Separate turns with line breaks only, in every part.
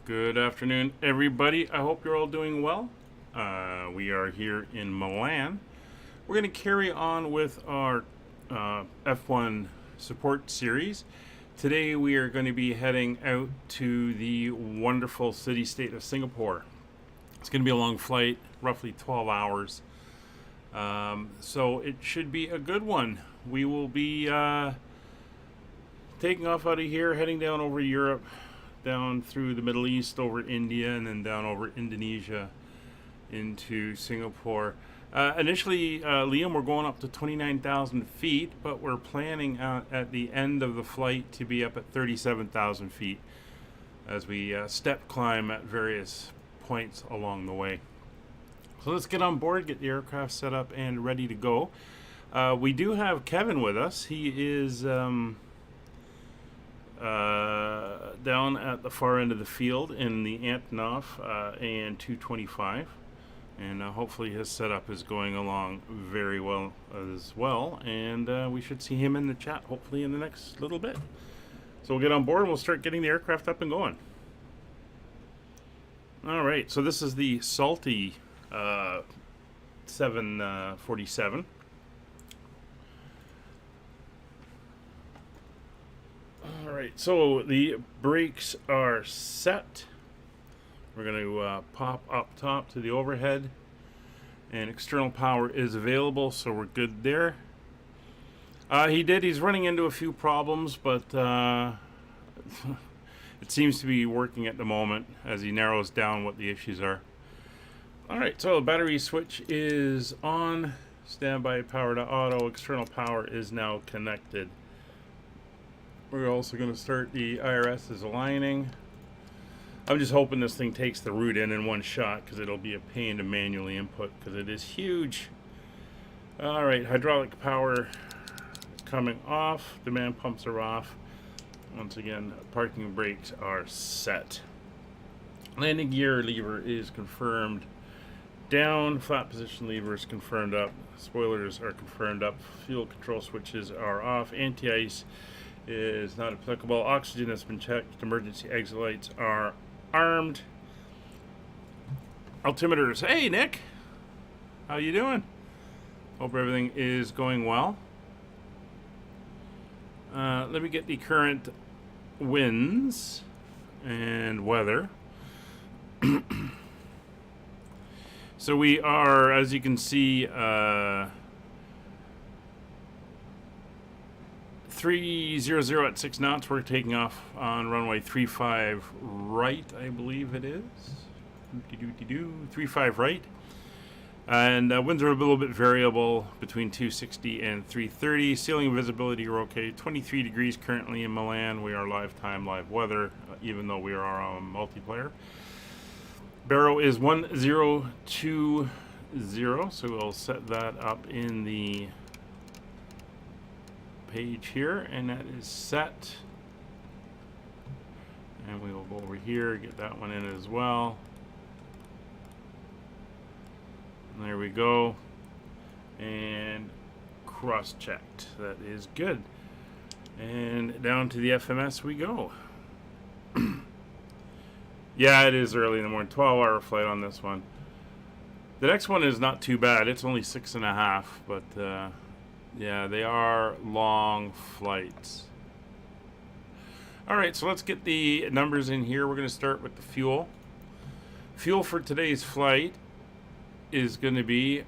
Good afternoon, everybody. I hope you're all doing well. We are here in Milan. We're going to carry on with our F1 support series. Today we are going to be heading out to the wonderful city-state of Singapore. It's going to be a long flight, roughly 12 hours. So it should be a good one. We will be taking off out of here, heading down over Europe, down through the Middle East, over India, and then down over Indonesia into Singapore. Initially, Liam, we're going up to 29,000 feet, but we're planning at the end of the flight to be up at 37,000 feet as we step climb at various points along the way. So let's get on board, get the aircraft set up and ready to go. We do have Kevin with us. He is down at the far end of the field in the Antonov AN 225, and hopefully his setup is going along very well as well, and we should see him in the chat hopefully in the next little bit. So we'll get on board and we'll start getting the aircraft up and going. Alright, so this is the Salty 747. Alright, so the brakes are set. We're going to pop up top to the overhead, and external power is available, so we're good there. He's running into a few problems, but it seems to be working at the moment as he narrows down what the issues are. Alright, so the battery switch is on, standby power to auto, external power is now connected. We're also going to start the IRS is aligning. I'm just hoping this thing takes the route in one shot, because it'll be a pain to manually input because it is huge. Alright, hydraulic power coming off, demand pumps are off. Once again, parking brakes are set. Landing gear lever is confirmed down, flat position lever is confirmed up, spoilers are confirmed up, fuel control switches are off, anti-ice is not applicable, oxygen has been checked, emergency exit lights are armed. Altimeters, hey Nick, how you doing? Hope everything is going well. Let me get the current winds and weather. So we are, as you can see, 300 at 6 knots. We're taking off on runway 35 right, I believe it is. 35 right. And winds are a little bit variable between 260 and 330. Ceiling visibility are okay. 23 degrees currently in Milan. We are live time, live weather, even though we are on multiplayer. Barrow is 1020, so we'll set that up in the page here, and that is set. And we will go over here, get that one in as well. And there we go. And cross-checked. That is good. And down to the FMS we go. Yeah, it is early in the morning. 12-hour flight on this one. The next one is not too bad. It's only 6.5, but yeah, they are long flights. Alright, so let's get the numbers in here. We're going to start with the fuel. Fuel for today's flight is going to be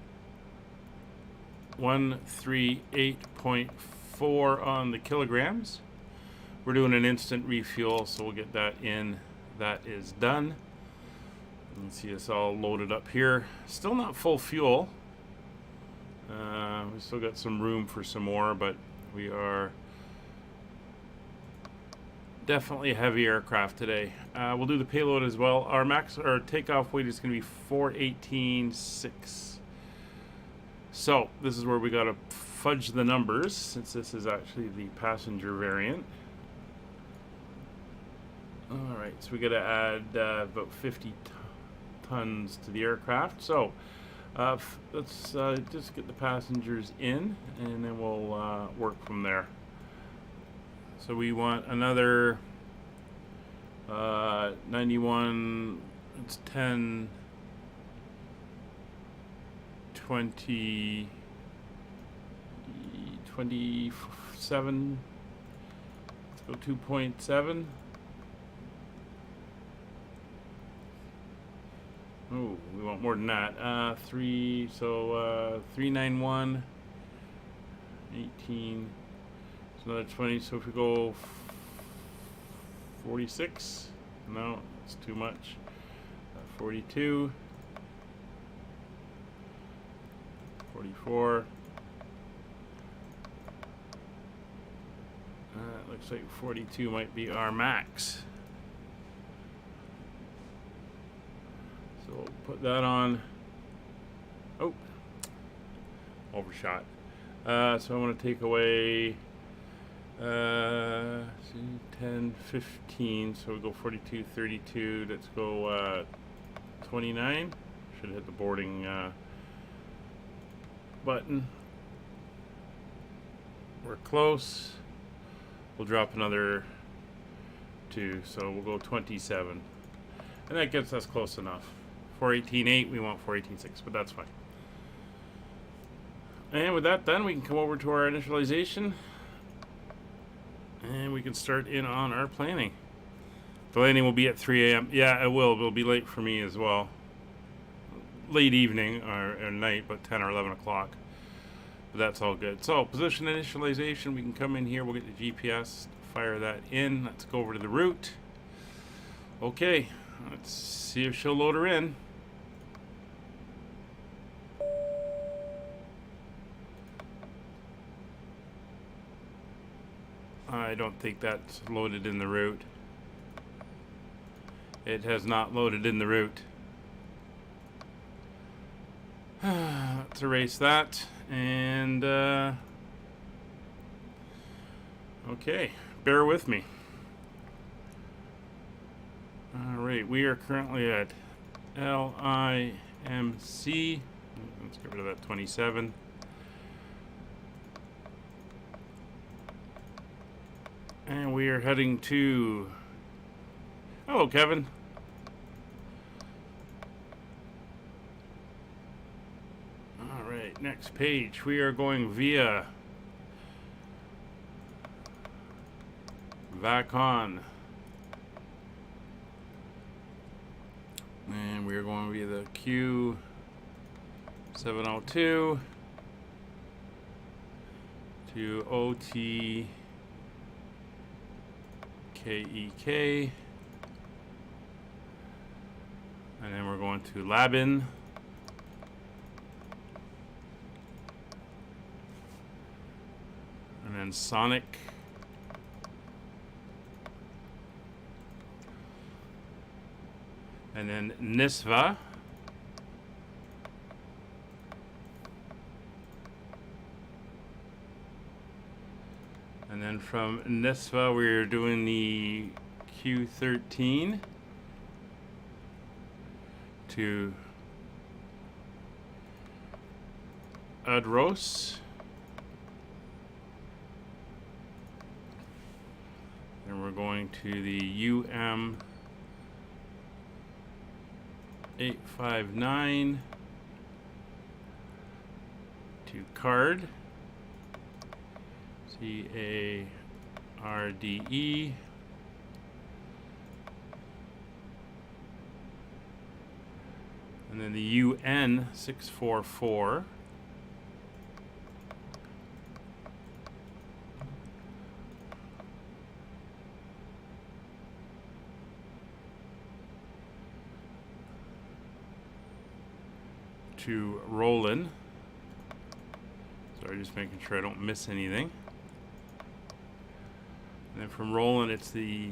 138.4 on the kilograms. We're doing an instant refuel, so we'll get that in. That is done. You can see it's all loaded up here. Still not full fuel. We still got some room for some more, but we are definitely a heavy aircraft today. We'll do the payload as well. Our takeoff weight is going to be 418.6. So this is where we got to fudge the numbers, since this is actually the passenger variant. Alright, so we got to add about 50 tons to the aircraft. So let's just get the passengers in, and then we'll work from there. So we want another 91, it's 10, 20, 27, let's go 2.7. Oh, we want more than that. 391, 18, it's another 20, so if we go 46, no, it's too much. 42, 44, it looks like 42 might be our max. So we'll put that on. Oh, overshot. So I want to take away 10, 15. So we go 42, 32. Let's go 29. Should hit the boarding button. We're close. We'll drop another 2. So we'll go 27. And that gets us close enough. 418.8, we want 418.6, but that's fine. And with that done, we can come over to our initialization and we can start in on our planning. The landing will be at 3 a.m. Yeah, it will. It'll be late for me as well. Late evening or night, but 10 or 11 o'clock. But that's all good. So, position initialization, we can come in here. We'll get the GPS, fire that in. Let's go over to the route. Okay, let's see if she'll load her in. I don't think that's loaded in the route. It has not loaded in the route. Let's erase that. And, okay, bear with me. Alright, we are currently at LIMC. Let's get rid of that 27. And we are heading to... Hello, Kevin. Alright, next page. We are going via VACON. And we are going via the Q702 to OT KEK, and then we're going to Labin, and then Sonic, and then Nisva, and then from Nisva we're doing the Q13 to Adros, and we're going to the UM 859 to Card, CARDE, and then the UN 644 to Roland. Sorry, just making sure I don't miss anything. And then from Roland, it's the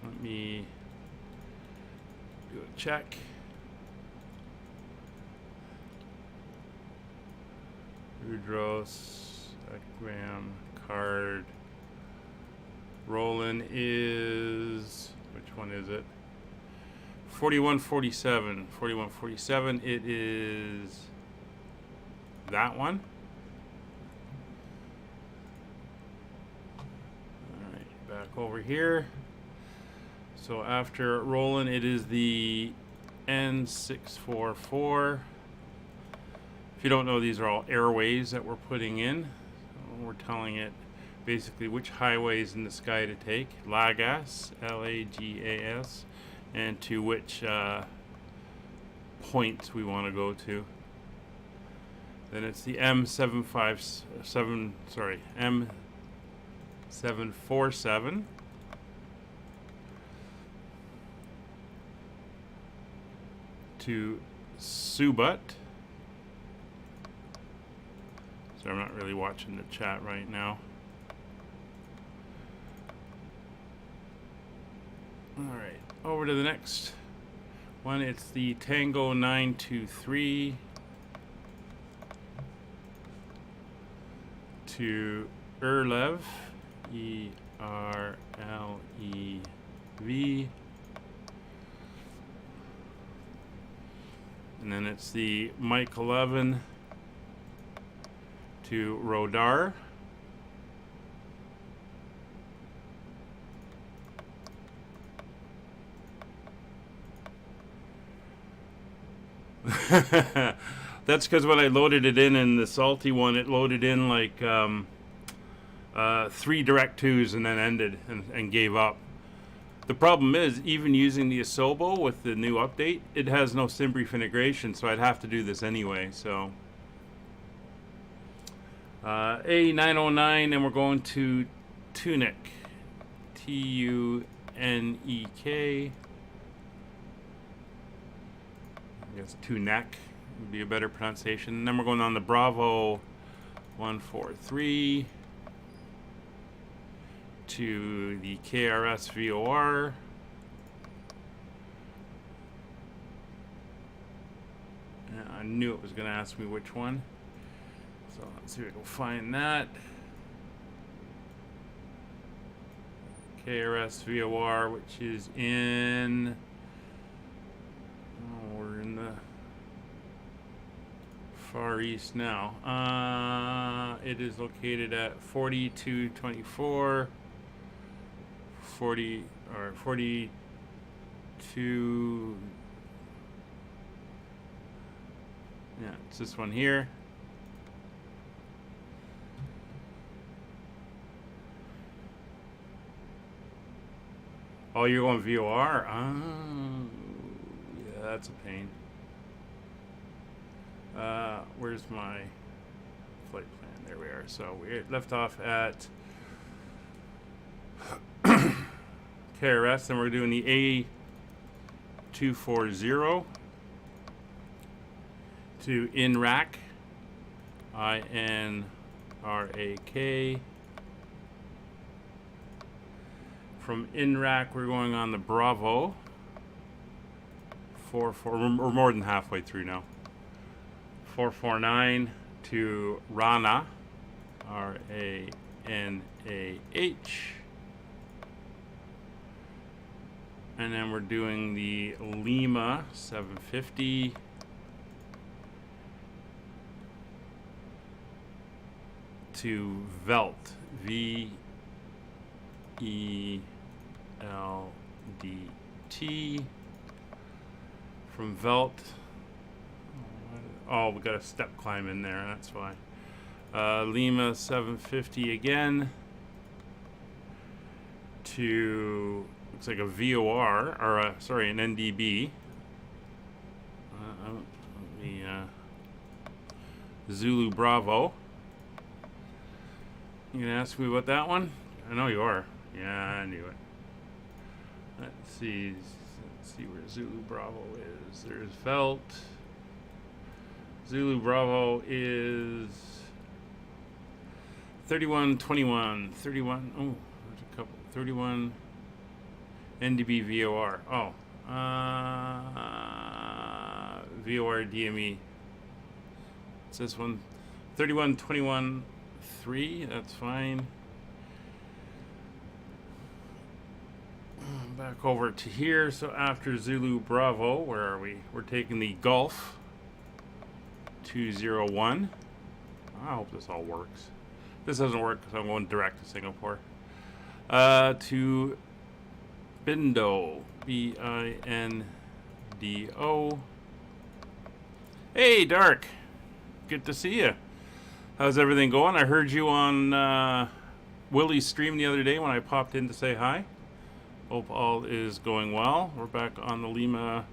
let me do a check. Udros, Ekram, Card. Roland is, which one is it? 4147. 4147. It is that one. Alright, back over here. So after rolling, it is the N644. If you don't know, these are all airways that we're putting in. So we're telling it basically which highways in the sky to take. Lagas, Lagas, and to which points we want to go to. Then it's the M747, sorry, M747. To Subat. So I'm not really watching the chat right now. Alright, over to the next one. It's the Tango 923 to Erlev, E-R-L-E-V. And then it's the Mike 11 to Rodar. That's because when I loaded it in the salty one, it loaded in like 3 direct 2s and then ended and gave up. The problem is, even using the Asobo with the new update, it has no SimBrief integration, so I'd have to do this anyway. So A909, and we're going to Tunic, T-U-N-E-K. I guess Tunic would be a better pronunciation. And then we're going on the Bravo 143 to the KRS VOR. I knew it was going to ask me which one. So let's see if we can find that. KRS VOR, which is in... Oh, we're in the Far East now. It is located at 4224. 42, yeah, it's this one here. Oh, you're going VOR? Oh, yeah, that's a pain. Where's my flight plan? There we are. So we left off at KRS, and we're doing the A240 to INRAK, I-N-R-A-K. From INRAK, we're going on the Bravo. We're more than halfway through now. 449 to Rana, R-A-N-A-H. And then we're doing the Lima 750 to Velt, V-E-L-D-T. From Velt, oh, we got a step climb in there, that's why. Lima 750 again to, looks like a VOR, or sorry, an NDB. Zulu Bravo. You gonna ask me about that one? I know you are. Yeah, I knew it. Let's see where Zulu Bravo is. There's Velt. Zulu Bravo is 3121. 31. Oh, there's a couple. 31 NDB VOR. Oh. VOR DME. It's this one. 3121 3. That's fine. Back back over to here. So after Zulu Bravo, where are we? We're taking the Gulf 201. I hope this all works. If this doesn't work, because I'm going direct to Singapore. To Bindo, B-I-N-D-O. Hey, Dark. Good to see you. How's everything going? I heard you on Willie's stream the other day when I popped in to say hi. Hope all is going well. We're back on the Lima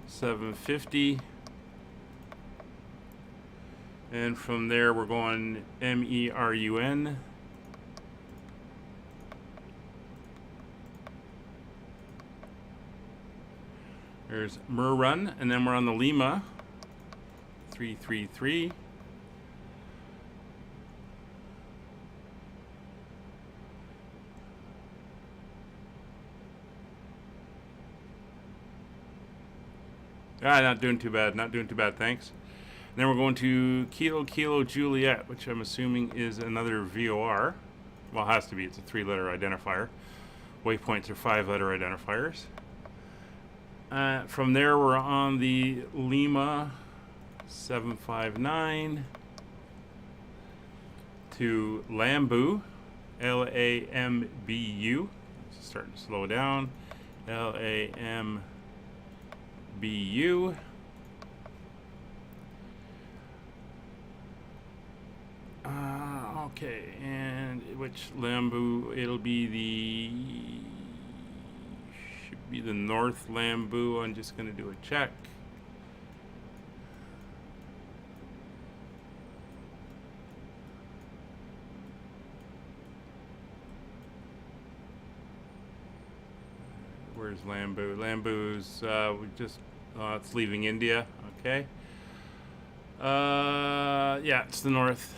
750. And from there, we're going M-E-R-U-N. There's Murrun, and then we're on the Lima 333. Not doing too bad. Not doing too bad, thanks. And then we're going to Kilo Kilo Juliet, which I'm assuming is another VOR. Well, it has to be. It's a 3-letter identifier. Waypoints are 5-letter identifiers. From there, we're on the Lima 759 to Lambu, L-A-M-B-U. It's starting to slow down. L-A-M-B-U. Okay, and which Lambu? It'll be the North Lambu. I'm just going to do a check. Where's Lambu? Lambu's we just it's leaving India. Okay. Yeah, it's the North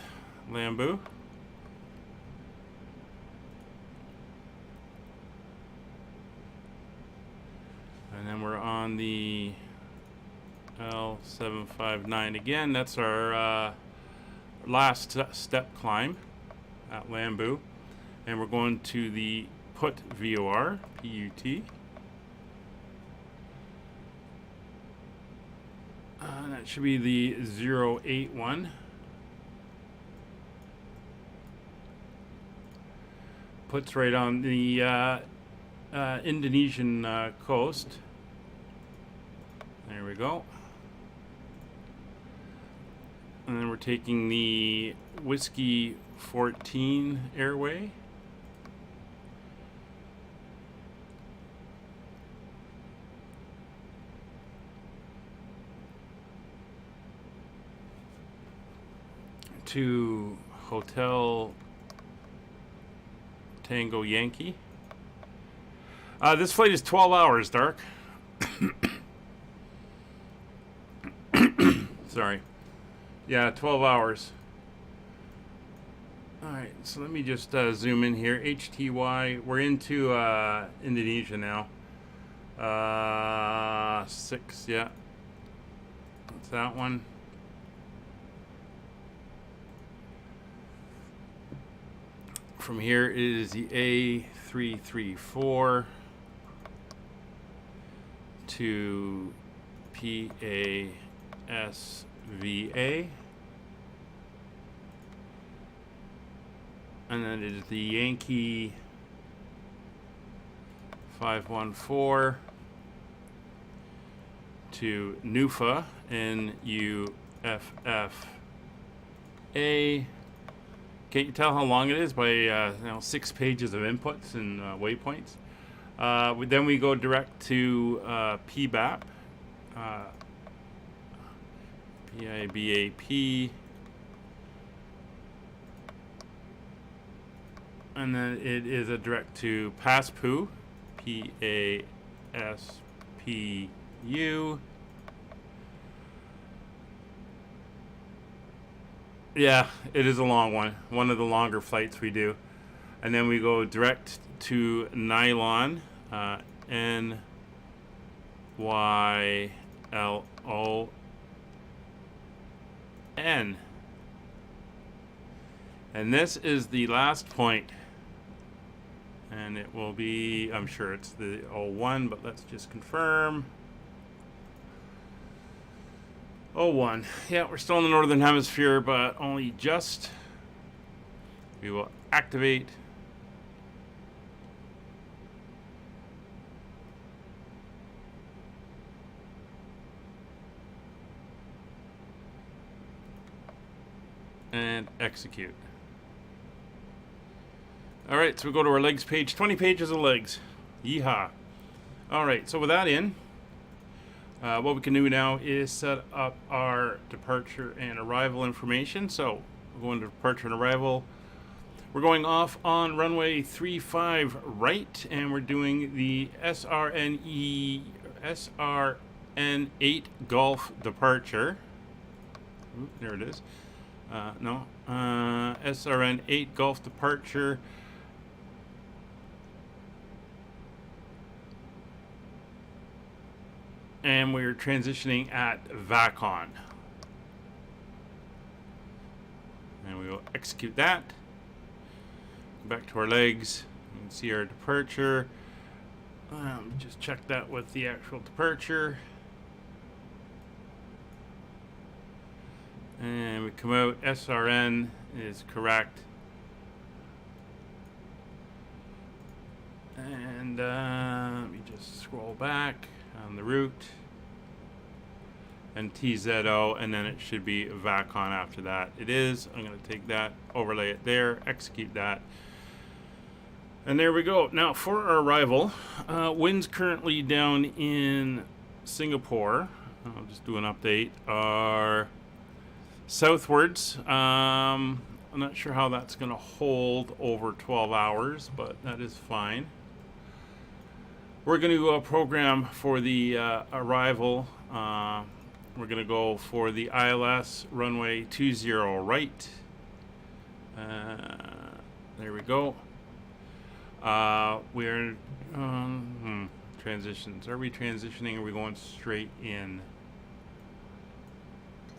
Lambu. And then we're on the L759 again. That's our last step climb at Lambu. And we're going to the Put VOR, P-U-T. That should be the 081. Puts right on the Indonesian coast. There we go. And then we're taking the Whiskey 14 airway. To Hotel Tango Yankee. This flight is 12 hours, Dark. Sorry. Yeah, 12 hours. Alright, so let me just zoom in here. HTY. We're into Indonesia now. 6, yeah. That's that one. From here is the A334 to PASVA. And then it is the Yankee 514 to NUFA, N-U-F-F-A. Can't you tell how long it is by 6 pages of inputs and waypoints? Then we go direct to PBAP, P-I-B-A-P, and then it is a direct to PASPU, P-A-S-P-U. Yeah, it is a long one. One of the longer flights we do. And then we go direct to Nylon, N-Y-L-O-N. And this is the last point And it will be, I'm sure it's the 01, but let's just confirm. 01. Yeah, we're still in the northern hemisphere, but only just. We will activate. And execute. Alright, so we go to our legs page. 20 pages of legs. Yeehaw. Alright, so with that in, what we can do now is set up our departure and arrival information. So we're going to departure and arrival. We're going off on runway 35 right, and we're doing the SRN8 Golf departure. Ooh, there it is. SRN8 Golf departure. And we're transitioning at VACON. And we will execute that. Go back to our legs. You can see our departure. Just check that with the actual departure. And we come out. SRN is correct. And let me just scroll back on the route. And TZO, and then it should be VACON after that. It is. I'm going to take that, overlay it there, execute that. And there we go. Now for our arrival, winds currently down in Singapore, I'll just do an update, are southwards. I'm not sure how that's going to hold over 12 hours, but that is fine. We're going to program for the arrival. We're going to go for the ILS runway 20 right. There we go. We're transitions. Are we transitioning? Or are we going straight in?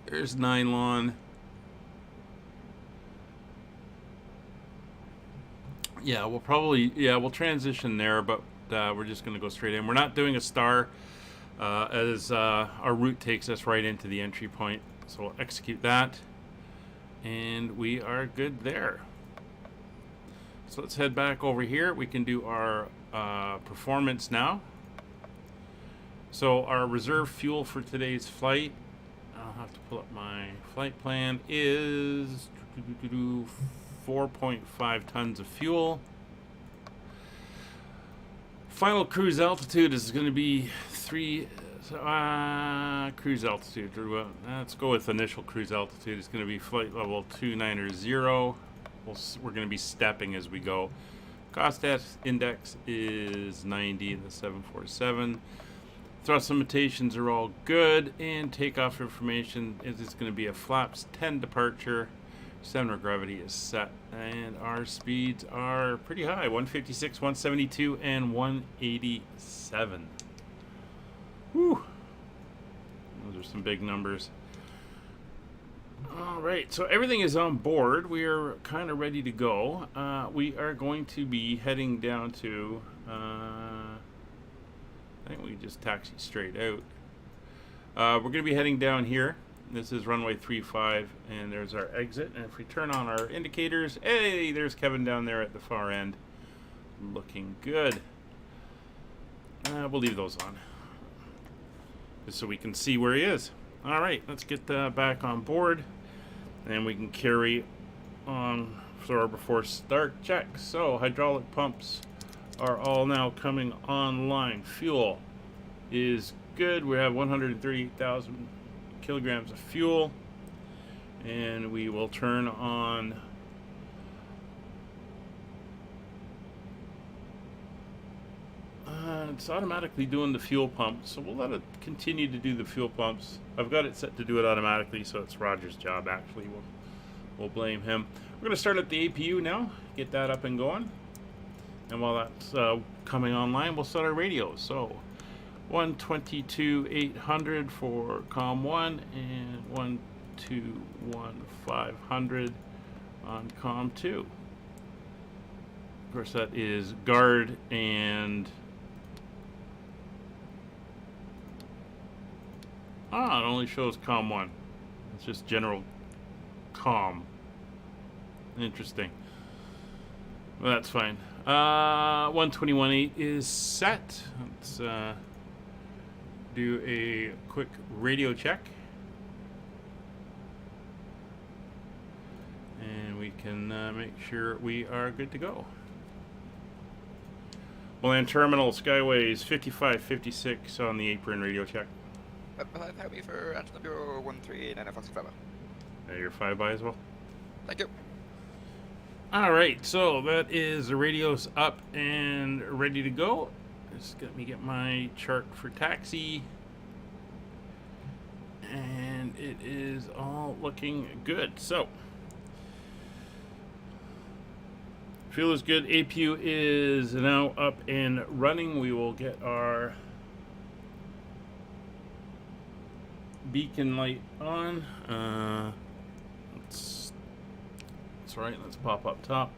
There's nylon. Yeah, we'll transition there, but we're just going to go straight in. We're not doing a star as our route takes us right into the entry point. So we'll execute that, and we are good there. So let's head back over here. We can do our performance now. So our reserve fuel for today's flight, I'll have to pull up my flight plan, is 4.5 tons of fuel. Final cruise altitude is going to be cruise altitude. Let's go with initial cruise altitude. It's going to be flight level 290. We're going to be stepping as we go. Cost index is 90 in the 747. Thrust limitations are all good, and takeoff information is going to be a flaps 10 departure. Center of gravity is set, and our speeds are pretty high: 156, 172, and 187. Whew. Those are some big numbers. All right, so everything is on board. We are kind of ready to go. We are going to be heading down to, I think we just taxi straight out. We're going to be heading down here. This is runway 35, and there's our exit. And if we turn on our indicators, hey, there's Kevin down there at the far end. Looking good. We'll leave those on, just so we can see where he is. All right, let's get back on board, and we can carry on before start check. So hydraulic pumps are all now coming online. Fuel is good. We have 138,000 kilograms of fuel, and we will turn on it's automatically doing the fuel pump, so we'll let it continue to do the fuel pumps. I've got it set to do it automatically, so it's Roger's job. Actually, we'll blame him. We're going to start at the APU now, get that up and going, and while that's coming online, we'll set our radios. So 122.800 for COM 1 and 121.500 on COM 2. Of course, that is guard and... it only shows COM 1. It's just general COM. Interesting. Well, that's fine. 121.8 is set. Let's do a quick radio check. And we can make sure we are good to go. Milan Terminal, Skyways 5556 on the apron radio check.
Help me for Anton Bureau 139 Fox Bravo.
You're 5 by as well.
Thank you.
Alright, so that is the radios up and ready to go. Just let me get my chart for taxi. And it is all looking good. So, fuel is good. APU is now up and running. We will get our beacon light on. That's right. Let's pop up top.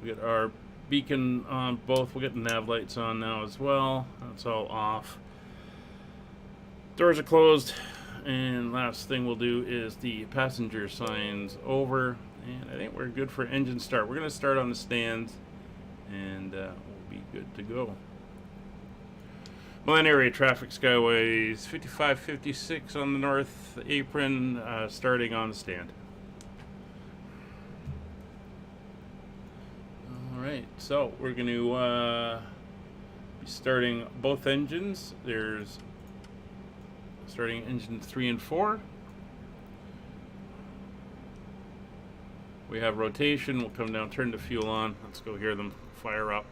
We get our beacon on both. We'll get the nav lights on now as well. That's all off. Doors are closed. And last thing we'll do is the passenger signs over. And I think we're good for engine start. We're going to start on the stands. And we'll be good to go. Milan area traffic, Skyways 5556 on the north apron, starting on the stand. Alright, so we're going to be starting both engines. There's starting engine 3 and 4. We have rotation. We'll come down, turn the fuel on. Let's go hear them fire up.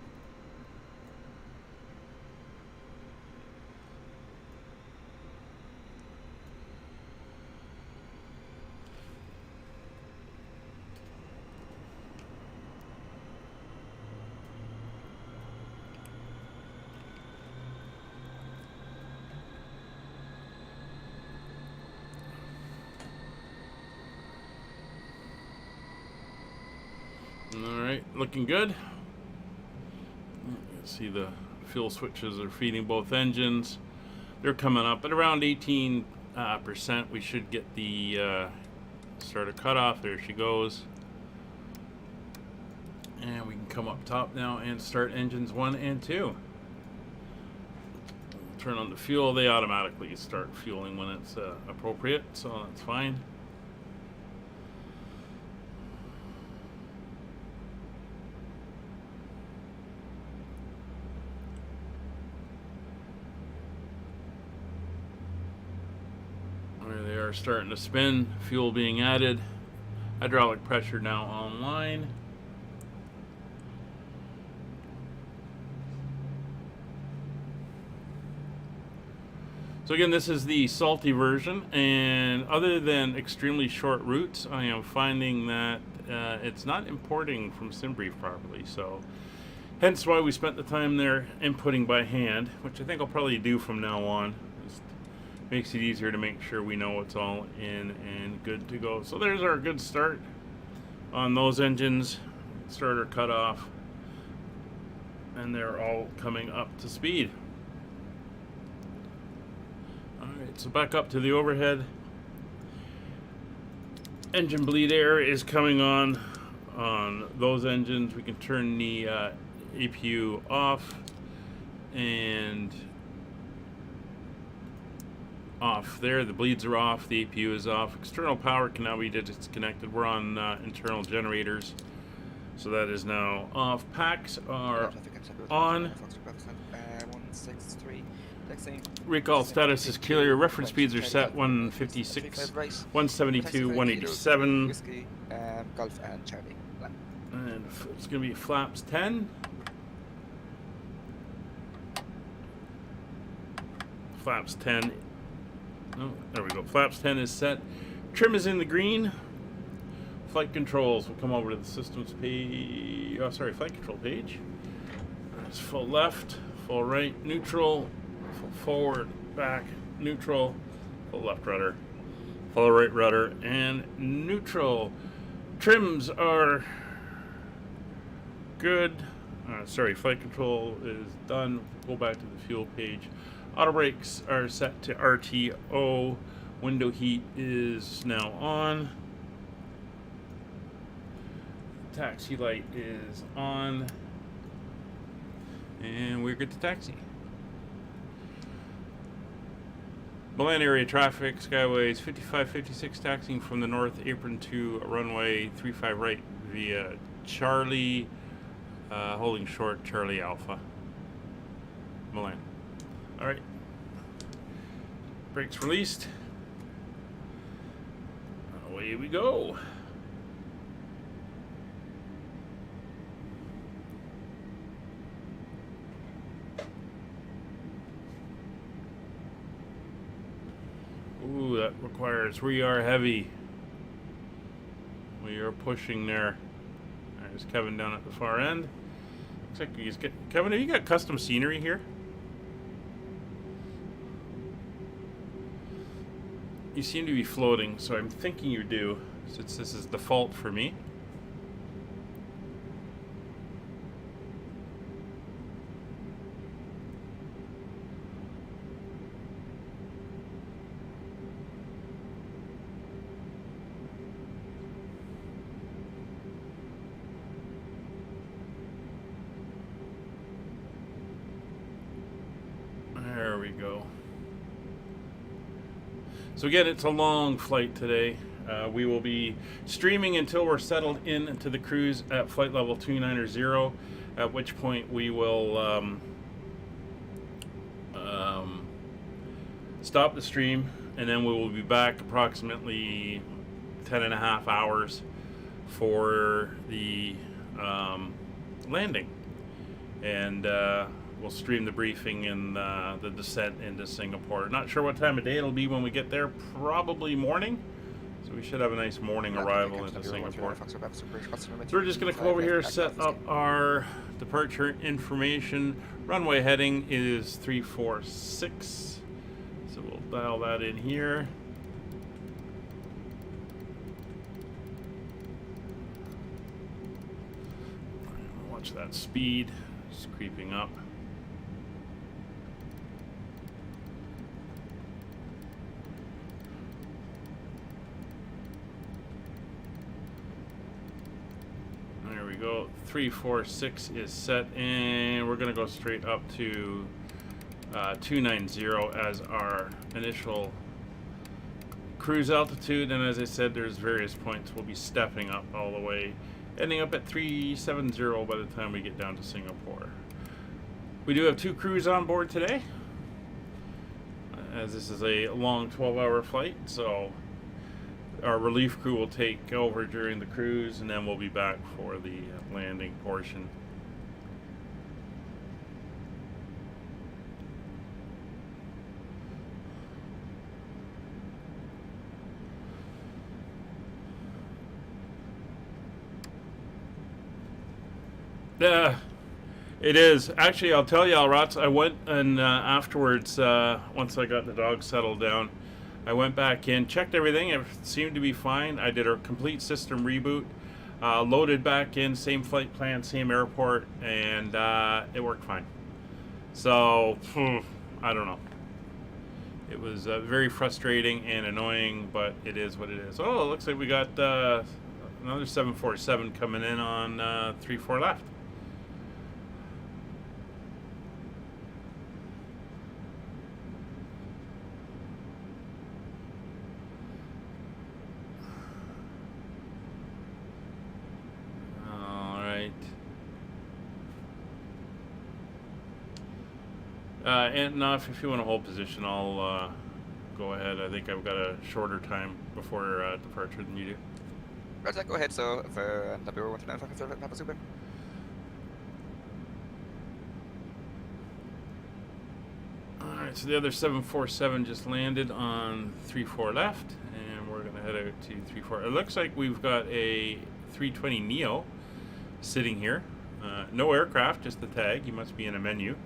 Alright, looking good. You can see the fuel switches are feeding both engines. They're coming up at around 18%. We should get the starter cutoff. There she goes. And we can come up top now and start engines 1 and 2. Turn on the fuel. They automatically start fueling when it's appropriate, so that's fine. They are starting to spin, fuel being added, hydraulic pressure now online. So again, this is the salty version, and other than extremely short routes, I am finding that it's not importing from SimBrief properly, so hence why we spent the time there inputting by hand, which I think I'll probably do from now on. Makes it easier to make sure we know it's all in and good to go. So there's our good start on those engines. Starter cut off. And they're all coming up to speed. Alright, so back up to the overhead. Engine bleed air is coming on those engines. We can turn the APU off and off there. The bleeds are off, the APU is off. External power can now be disconnected. We're on internal generators, so that is now off. Packs are on. Recall status is clear. Reference speeds are set 156, 172, 187.
Whiskey, Golf and Charlie.
And it's going to be flaps 10. Flaps 10. Oh, there we go. Flaps 10 is set. Trim is in the green. Flight controls. We'll come over to the systems page. Oh, sorry, flight control page. It's full left, full right, neutral, full forward, back, neutral, full left rudder, full right rudder, and neutral. Trims are good. Sorry, flight control is done. Go back to the fuel page. Auto brakes are set to RTO. Window heat is now on. Taxi light is on. And we're good to taxi. Milan area traffic, Skyways 5556 taxiing from the north apron to runway 35 right via Charlie, holding short Charlie Alpha. Milan. Alright. Brakes released. Away we go. Ooh, that requires, we are heavy. We are pushing there. There's Kevin down at the far end. Looks like he's get Kevin, have you got custom scenery here? You seem to be floating, so I'm thinking you do, since this is default for me. There we go. So again, it's a long flight today. We will be streaming until we're settled into the cruise at flight level 290, at which point we will stop the stream, and then we will be back approximately 10.5 hours for the landing. And we'll stream the briefing and the descent into Singapore. Not sure what time of day it'll be when we get there. Probably morning. So we should have a nice morning arrival into Singapore. So we're just going to come over here, set up our departure information. Runway heading is 346. So we'll dial that in here. Watch that speed. It's creeping up. There we go. 346 is set, and we're going to go straight up to 290 as our initial cruise altitude. And as I said, there's various points. We'll be stepping up all the way, ending up at 370 by the time we get down to Singapore. We do have 2 crews on board today, as this is a long 12-hour flight, so our relief crew will take over during the cruise, and then we'll be back for the landing portion. It is. Actually, I'll tell you, Alrats, I went and afterwards, once I got the dog settled down, I went back in, checked everything. It seemed to be fine. I did a complete system reboot, loaded back in, same flight plan, same airport, and it worked fine. So, I don't know. It was very frustrating and annoying, but it is what it is. Oh, it looks like we got another 747 coming in on 34 left. And now, if you want to hold position, I'll go ahead. I think I've got a shorter time before departure than you do.
Roger, go ahead. So for WSSS, Papa Super.
Alright, so the other 747 just landed on 34 left, and we're going to head out to 34. It looks like we've got a 320 Neo sitting here. No aircraft, just the tag. You must be in a menu.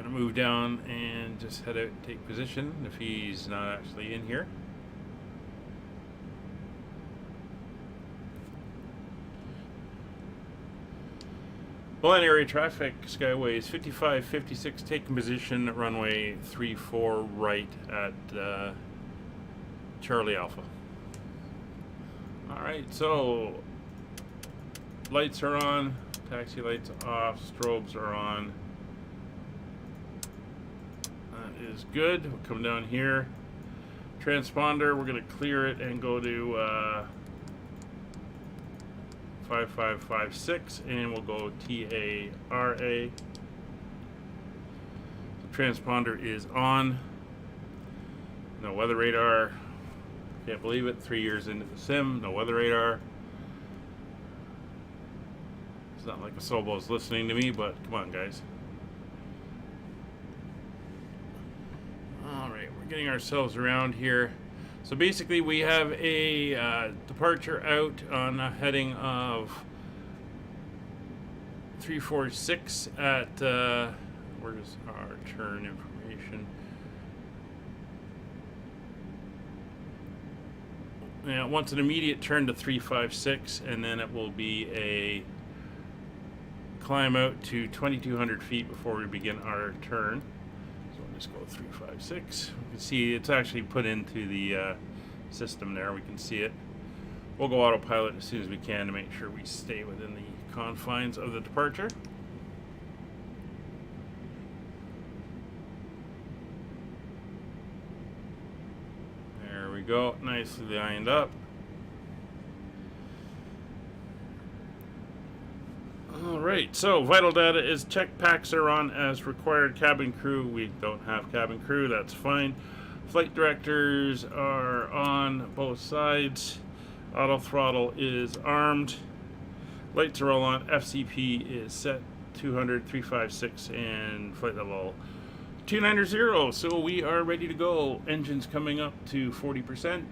Move down and just head out and take position if he's not actually in here. Milan area traffic, Skyways 5556, taking position at runway 34 right at Charlie Alpha. Alright, so lights are on, taxi lights off, strobes are on. That is good. We'll come down here. Transponder, we're going to clear it and go to 5556, and we'll go TARA. The transponder is on. No weather radar. Can't believe it. 3 years into the sim, no weather radar. It's not like a Sobo is listening to me, but come on, guys. Alright, we're getting ourselves around here. So basically we have a departure out on a heading of 346 at, where's our turn information? Yeah, it wants an immediate turn to 356, and then it will be a climb out to 2,200 feet before we begin our turn. So we'll just go 356. We can see it's actually put into the system there. We can see it. We'll go autopilot as soon as we can to make sure we stay within the confines of the departure. There we go. Nicely lined up. Alright, so vital data is check packs are on as required. Cabin crew, we don't have cabin crew, that's fine. Flight directors are on both sides. Auto throttle is armed. Lights are all on. FCP is set 200, 356, and flight level 290. So we are ready to go. Engines coming up to 40%.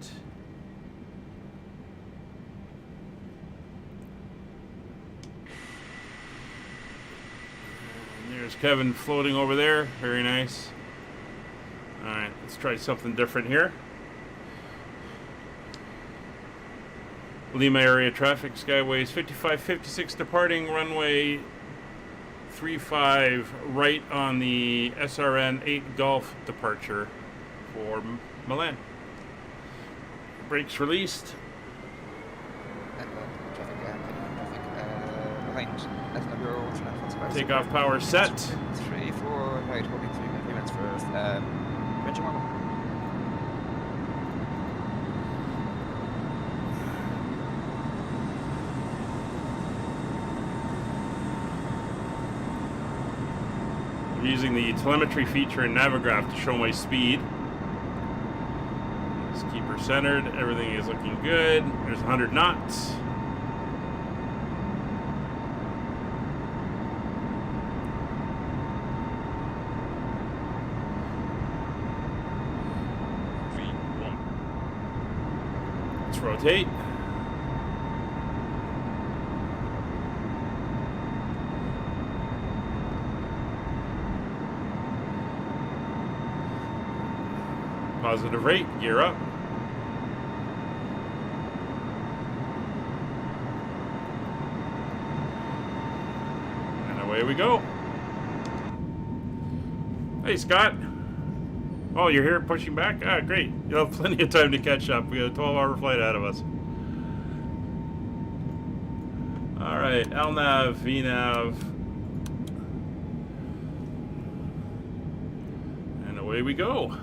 There's Kevin floating over there. Very nice. Alright, let's try something different here. Lima area traffic, Skyways 5556 departing runway 35 right on the SRN 8 Golf departure for Milan. Brakes released. Takeoff power set.
3, 4, right, holding 3 minutes for engine one.
I'm using the telemetry feature in Navigraph to show my speed. Just keep her centered. Everything is looking good. There's 100 knots. Rotate. Positive rate, gear up. And away we go. Hey, Scott. Oh, you're here pushing back? Ah, great. You'll have plenty of time to catch up. We got a 12-hour flight ahead of us. Alright, LNAV, VNAV. And away we go.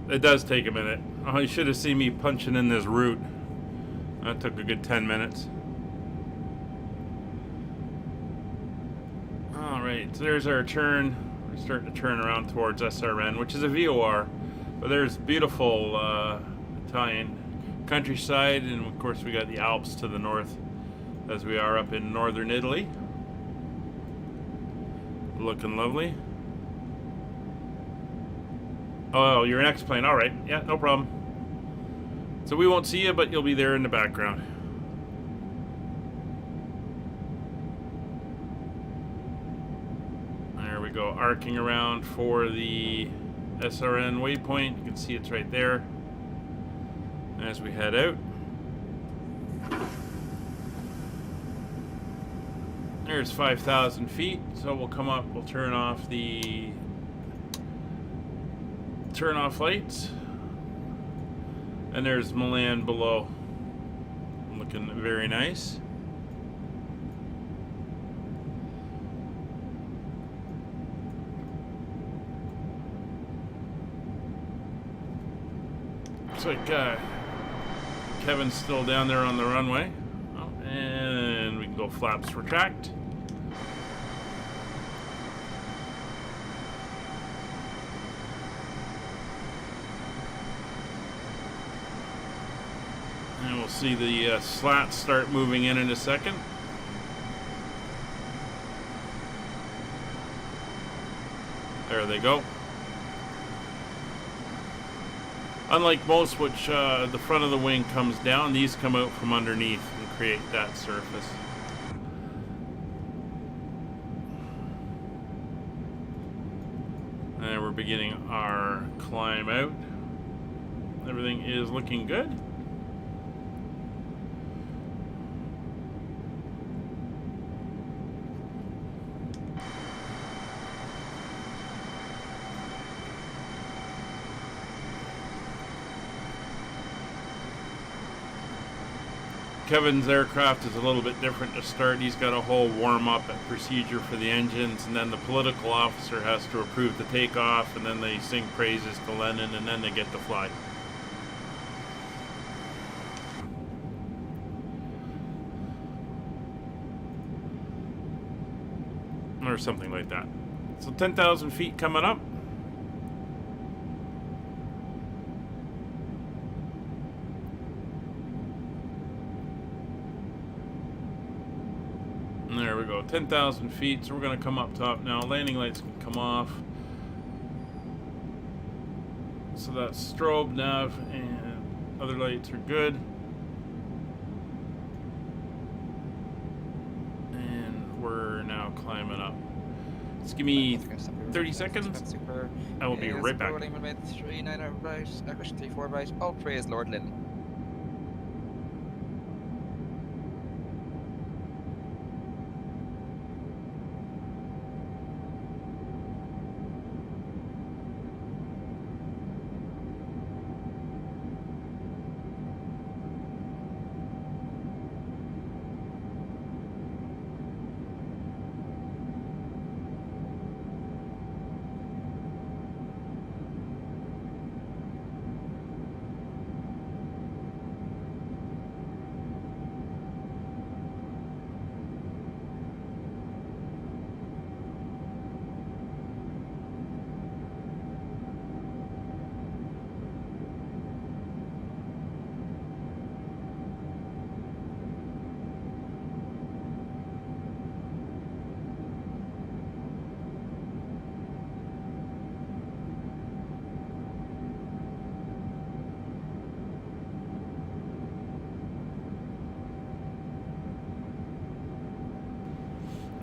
It does take a minute. Oh, you should have seen me punching in this route. That took a good 10 minutes. Alright, so there's our turn. We're starting to turn around towards SRN, which is a VOR. But there's beautiful Italian countryside, and of course we got the Alps to the north, as we are up in northern Italy. Looking lovely. Oh, you're an X-plane. All right. Yeah, no problem. So we won't see you, but you'll be there in the background. There we go. arcing around for the SRN waypoint. You can see it's right there as we head out. There's 5,000 feet, so we'll come up, we'll turn off the lights, and there's Milan below, looking very nice. Looks like Kevin's still down there on the runway. Oh, and we can go flaps retract. And we'll see the slats start moving in a second. There they go. Unlike most, which the front of the wing comes down, these come out from underneath and create that surface. And we're beginning our climb out. Everything is looking good. Kevin's aircraft is a little bit different to start. He's got a whole warm-up procedure for the engines, and then the political officer has to approve the takeoff, and then they sing praises to Lenin, and then they get to fly. Or something like that. So 10,000 feet coming up. There we go, 10,000 feet, so we're going to come up top now. Landing lights can come off. So that's strobe, nav, and other lights are good. And we're now climbing up. Just give me 30 seconds. I will be right back.
39 right, question 34 right. All praise Lord Lynn.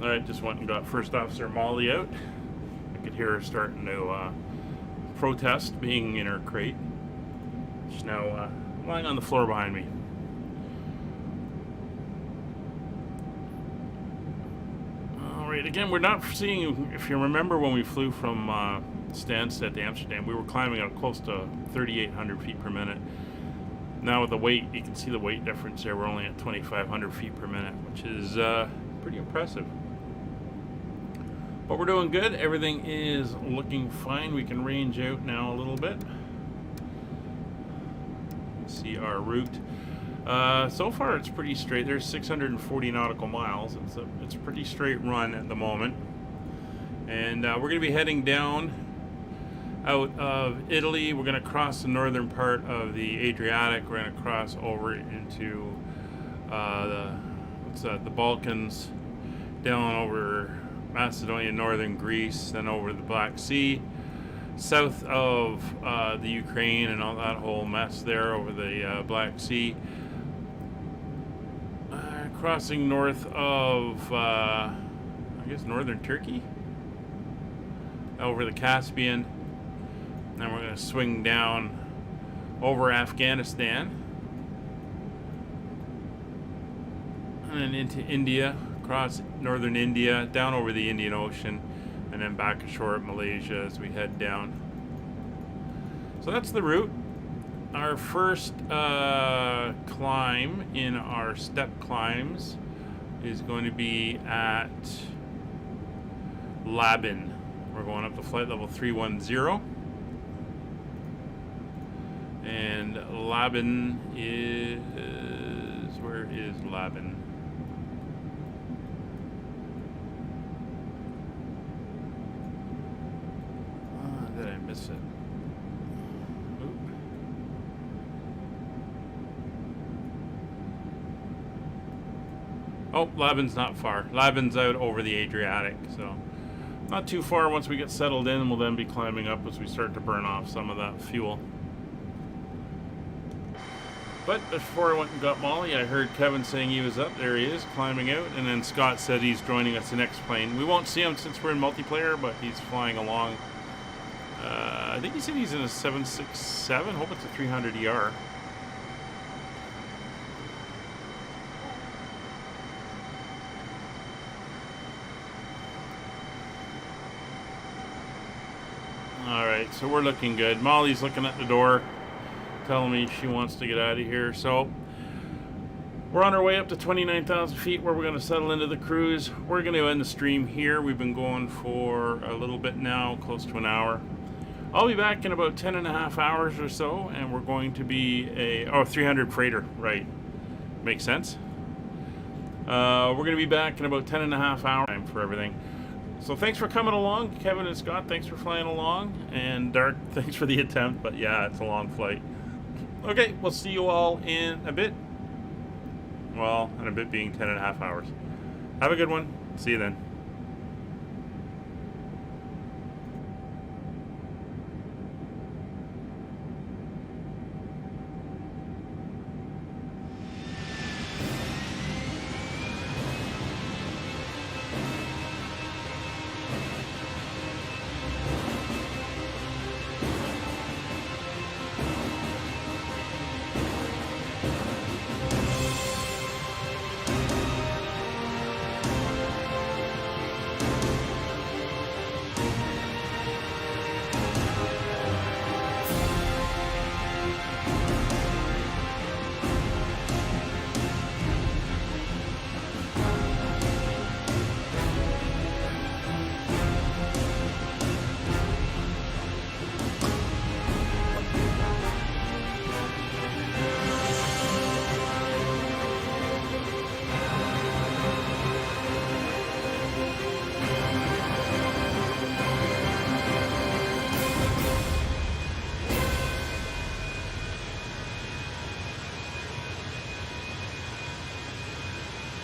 Alright, just went and got First Officer Molly out. I could hear her starting to protest being in her crate. She's now lying on the floor behind me. Alright, again, we're not seeing, if you remember when we flew from Stansted to Amsterdam, we were climbing up close to 3,800 feet per minute. Now with the weight, you can see the weight difference there. We're only at 2,500 feet per minute, which is pretty impressive. But we're doing good. Everything is looking fine. We can range out now a little bit. See our route. So far it's pretty straight. There's 640 nautical miles. It's a pretty straight run at the moment. And we're going to be heading down out of Italy. We're going to cross the northern part of the Adriatic. We're going to cross over into the Balkans, down over Macedonia, northern Greece, then over the Black Sea, south of the Ukraine and all that whole mess there over the Black Sea, crossing north of I guess northern Turkey, over the Caspian. Then we're going to swing down over Afghanistan. And then into India, across northern India, down over the Indian Ocean, and then back ashore at Malaysia as we head down. So that's the route. Our first climb in our step climbs is going to be at Laban. We're going up to flight level 310. And Laban is... where is Laban? Did I miss it? Oop. Oh, Laban's not far. Laban's out over the Adriatic, so not too far. Once we get settled in, we'll then be climbing up as we start to burn off some of that fuel. But before I went and got Molly, I heard Kevin saying he was up. There he is, climbing out. And then Scott said he's joining us the next plane. We won't see him since we're in multiplayer, but he's flying along. I think he said he's in a 767. Hope it's a 300 ER. Alright, so we're looking good. Molly's looking at the door, telling me she wants to get out of here. So we're on our way up to 29,000 feet where we're going to settle into the cruise. We're going to end the stream here. We've been going for a little bit now, close to an hour. I'll be back in about 10.5 hours or so, and we're going to be a 300 freighter, right? Makes sense. We're going to be back in about 10.5 hours time for everything. So thanks for coming along, Kevin and Scott. Thanks for flying along, and Dark, thanks for the attempt. But yeah, it's a long flight. Okay, we'll see you all in a bit. Well, in a bit being 10.5 hours. Have a good one. See you then.